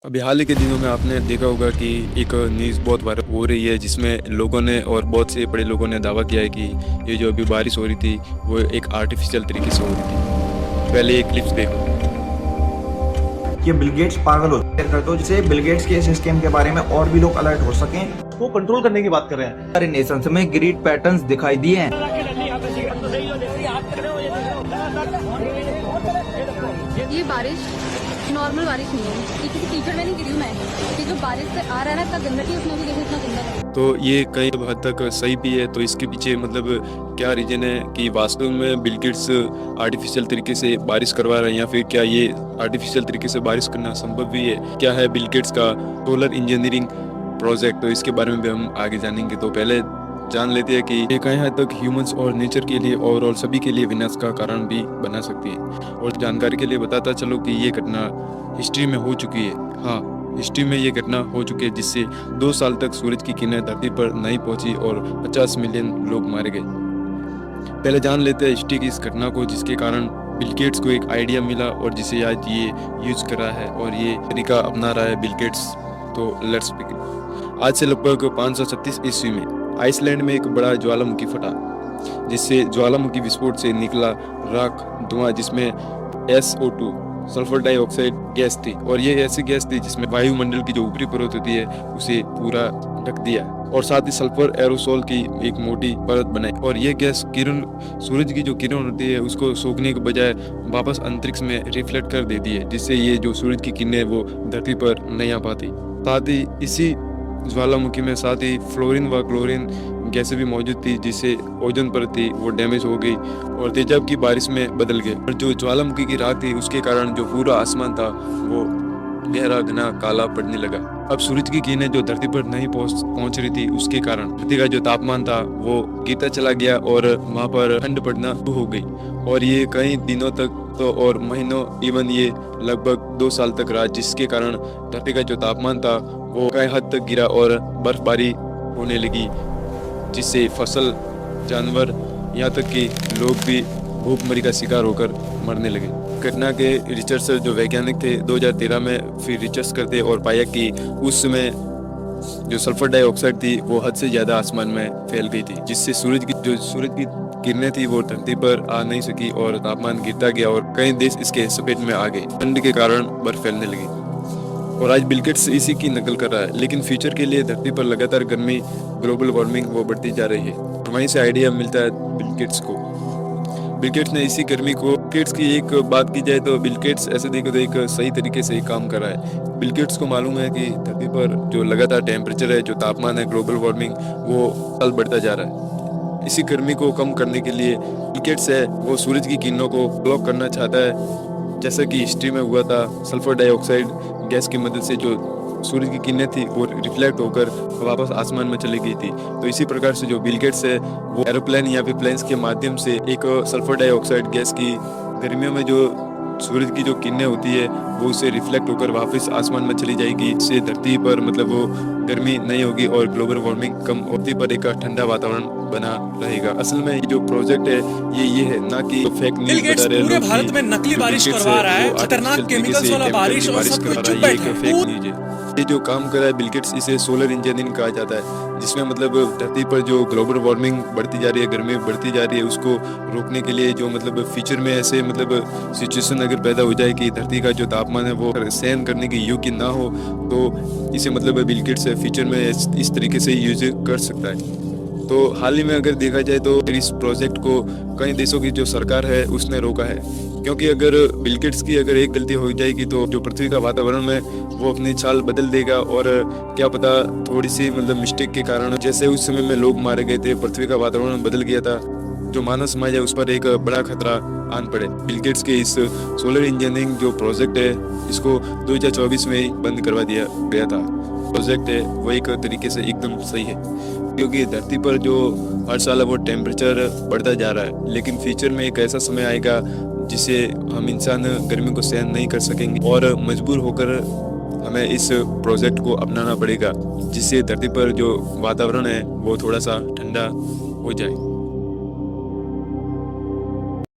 अभी हाल ही के दिनों में आपने देखा होगा कि एक न्यूज़ बहुत वायरल हो रही है जिसमें लोगों ने और बहुत से बड़े लोगों ने दावा किया है कि ये जो अभी बारिश हो रही थी वो एक आर्टिफिशियल तरीके से हो रही थी। पहले ये क्लिप्स देखो। कि बिल गेट्स पागल होते हैं तो जिससे बिल गेट्स के इस स्कैम के बारे में और भी लोग अलर्ट हो सकें। को कंट्रोल करने की बात कर रहे हैं। सारे नेशंस में ग्रीड पैटर्न्स दिखाई दिए हैं। ये बारिश नॉर्मल बारिश नहीं है, ये किसी कीचड़ में नहीं गिरी हूँ मैं। ये जो बारिश से आ रहा है ना, इतना गंदगी उसमें भी देखो, इतना गंदा। तो ये कई हद तक सही भी है। तो इसके पीछे मतलब क्या रीजन है कि वास्तव में बिल गेट्स आर्टिफिशियल तरीके से बारिश करवा रहे हैं या फिर क्या ये आर्टिफिशियल तरीके से बारिश करना संभव भी है। क्या है बिल गेट्स का सोलर इंजीनियरिंग प्रोजेक्ट, तो इसके बारे में भी हम आगे जानेंगे। तो पहले जान लेते हैं कि ये कहीं हद तक ह्यूमंस और नेचर के लिए और सभी के लिए विनाश का कारण भी बना सकती है। और जानकारी के लिए बताता चलो कि ये घटना हिस्ट्री में हो चुकी है। हाँ, हिस्ट्री में ये घटना हो चुकी है जिससे 2 साल तक सूरज की किरणें धरती पर नहीं पहुंची और 50 मिलियन लोग मारे गए। पहले जान लेते हैं हिस्ट्री की इस घटना को जिसके कारण बिल गेट्स को एक आइडिया मिला और जिसे आज ये यूज कर रहा है और ये तरीका अपना रहा है बिल गेट्स। तो लेट्स बिगिन। आज से लगभग 536 ईस्वी में आइसलैंड में एक बड़ा ज्वालामुखी फटा जिससे ज्वालामुखी विस्फोट से निकला राख धुआं जिसमें SO2 सल्फर डाइऑक्साइड गैस थी। और ये ऐसी गैस थी जिसमें वायुमंडल की जो ऊपरी परत होती है उसे पूरा ढक दिया और साथ ही सल्फर एरोसोल की एक मोटी परत बनाई। और ये गैस किरण सूरज की जो किरण होती है उसको सोखने के बजाय वापस अंतरिक्ष में रिफ्लेक्ट कर देती है जिससे ये जो सूरज की किरणें वो धरती पर नहीं आ पाती। साथ ही इसी ज्वालामुखी में साथ ही फ्लोरीन व क्लोरीन गैसें भी मौजूद थी जिससे ओजोन परत थी वो डैमेज हो गई और तेजाब की बारिश में बदल गए। और जो ज्वालामुखी की राख थी उसके कारण जो पूरा आसमान था वो गहरा घना काला पड़ने लगा। अब सूरज की किरणें जो धरती पर नहीं पहुंच रही थी उसके कारण धरती का जो तापमान था वो गिरता चला गया और वहां पर ठंड पड़ना शुरू हो गई। और ये कई दिनों तक तो और महीनों इवन ये लगभग 2 साल तक रहा जिसके कारण धरती का जो तापमान था वो कई हद तक गिरा और बर्फबारी होने लगी जिससे फसल जानवर यहाँ तक कि लोग भी भूखमरी का शिकार होकर मरने लगे। घटना के रिसर्चर जो वैज्ञानिक थे 2013 में फिर रिसर्च करते और पाया कि उस समय जो सल्फर डाइऑक्साइड थी वो हद से ज्यादा आसमान में फैल गई थी जिससे सूरज की किरणें थी वो धरती पर आ नहीं सकी और तापमान गिरता गया और कई देश इसके चपेट में आ गए। ठंड के कारण बर्फ फैलने लगी और आज बिल गेट्स इसी की नकल कर रहा है। लेकिन फ्यूचर के लिए धरती पर लगातार गर्मी ग्लोबल वार्मिंग वो बढ़ती जा रही है। वहीं से आइडिया मिलता है बिल गेट्स को। बिल गेट्स ने इसी गर्मी को गेट्स की एक बात की जाए तो बिल गेट्स ऐसे देखो तो एक सही तरीके से काम कर रहा है। बिल गेट्स को मालूम है कि धरती पर जो लगातार टेम्परेचर है जो तापमान है ग्लोबल वार्मिंग वो साल बढ़ता जा रहा है। इसी गर्मी को कम करने के लिए बिल गेट्स है वो सूरज की किरणों को ब्लॉक करना चाहता है जैसा कि हिस्ट्री में हुआ था। सल्फर डाइऑक्साइड गैस की मदद से जो सूरज की किरणें थी वो रिफ्लेक्ट होकर वापस आसमान में चली गई थी। तो इसी प्रकार से जो बिल गेट्स है वो एरोप्लेन या फिर प्लेन्स के माध्यम से एक सल्फर डाइऑक्साइड गैस की गर्मियों में जो सूरज की जो किरणें होती है वो उससे रिफ्लेक्ट होकर वापस आसमान में चली जाएगी। इससे धरती पर मतलब वो गर्मी नहीं होगी और ग्लोबल वार्मिंग कम होती पर एक ठंडा वातावरण बना रहेगा। असल में ये जो प्रोजेक्ट है ये है ना कि फेक न्यूज़ बता रहे हैं। पूरे भारत में नकली बारिश करवा रहा है, खतरनाक केमिकल्स वाला बारिश और सब कुछ चुप बैठे फेक न्यूज़ है। ये जो काम कर रहा है बिल गेट्स इसे सोलर इंजीनियरिंग कहा जाता है जिसमें मतलब धरती पर जो ग्लोबल वार्मिंग बढ़ती जा रही है गर्मी बढ़ती जा रही है उसको रोकने के लिए जो मतलब फ्यूचर में ऐसे मतलब सिचुएशन अगर पैदा हो जाए कि धरती का जो तापमान है वो सहन करने के योग्य ना हो तो इसे मतलब बिल गेट्स फ्यूचर में इस तरीके से यूज कर सकता है। तो हाल ही में अगर देखा जाए तो इस प्रोजेक्ट को कई देशों की जो सरकार है उसने रोका है क्योंकि अगर बिल गेट्स की अगर एक गलती हो जाएगी तो जो पृथ्वी का वातावरण में वो अपनी चाल बदल देगा और क्या पता थोड़ी सी मतलब मिस्टेक के कारण जैसे उस समय में लोग मारे गए थे पृथ्वी का वातावरण बदल गया था जो मानव समाज है उस पर एक बड़ा खतरा आन पड़े। बिल गेट्स के इस सोलर इंजीनियरिंग जो प्रोजेक्ट है इसको 2024 में ही बंद करवा दिया गया था। प्रोजेक्ट है वो एक तरीके से एकदम सही है क्योंकि धरती पर जो हर साल वो टेम्परेचर बढ़ता जा रहा है लेकिन फ्यूचर में एक ऐसा समय आएगा जिसे हम इंसान गर्मी को सहन नहीं कर सकेंगे और मजबूर होकर हमें इस प्रोजेक्ट को अपनाना पड़ेगा जिससे धरती पर जो वातावरण है वो थोड़ा सा ठंडा हो जाए।